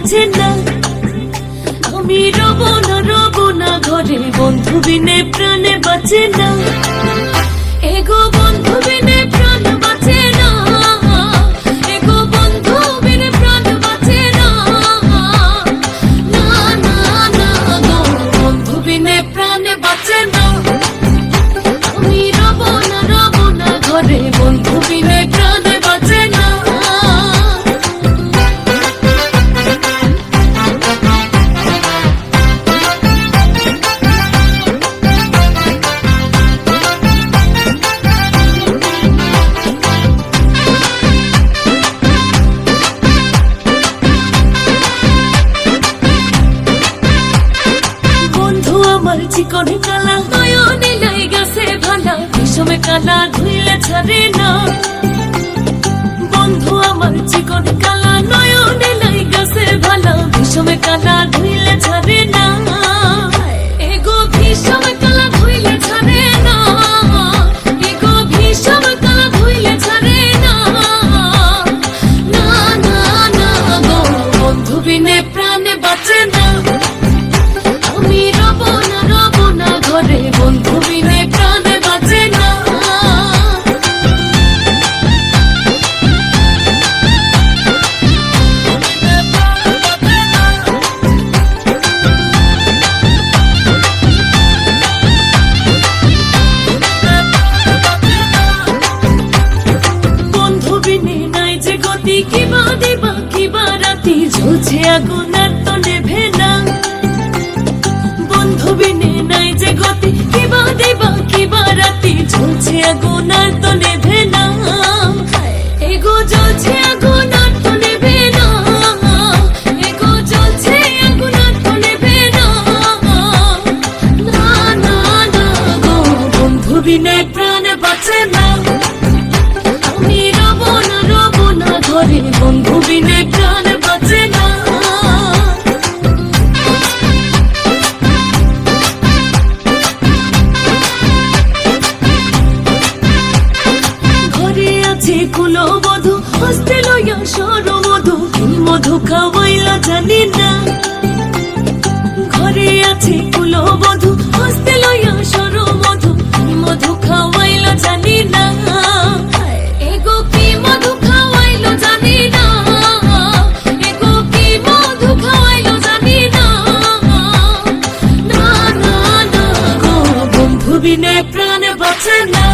বাঁচে না। আমি রব না ঘরে, বন্ধু বিনে প্রাণে বাঁচে না। এগো বন্ধু বিনে প্রাণ বাঁচে না, এগো বন্ধু বিনে প্রাণ বাঁচে না। না না না গো, বন্ধু বিনে প্রাণে বাঁচে না। আমি রব না ঘরে, বন্ধু বিনে প্রাণে বাঁচে না। চিকন কালা নয়নে লাই গেছে ভালা, বিষমে কালা ধুইলে ছাড়ে না। বন্ধু আমার চিকন কালা নয়নে লাই গেছে ভালা, বিষমে কালা ধুইলে ছাড়ে না। এগো বিষমে কালা ধুইলে ছাড়ে না, এগো বিষমে কালা ধুইলে ছাড়ে না। না না না গো, বন্ধু বিনে প্রাণে বাঁচে না। আমি রব না ঘরে, বন্ধু বিনে প্রাণে বাঁচে না। বন্ধু বিনে নাই যে গতি, কিবা দিবা কিবা রাতি, ঝুলছে আগুন আর তো নেভে না। বন্ধু বিনে নাই যে গতি, কিবা দিবা কিবা রাতি, ঝুলছে আগুন আর তো নেভে না। এগো জ্বলছে আগুন আর তো নেভে না, এগো জ্বলছে আগুন আর তো নেভে না। না না না গো, বন্ধু বিনে প্রাণ বাঁচে না। আমি রব না ঘরে, বন্ধু বিনে প্রাণ বাঁচে না। কুলবধূ হস্তে লইয়া সরমধু, কি মধু খাওয়াইলা জানি না। ঘরে আছে কুলবধূ হস্তে লইয়া সরমধু, কি মধু খাওয়াইলা জানি না। এগো কি মধু খাওয়াইলো জানি না, এগো কি মধু খাওয়াইলো জানি না। না না না গো, বন্ধু বিনে প্রাণ বাঁচে না।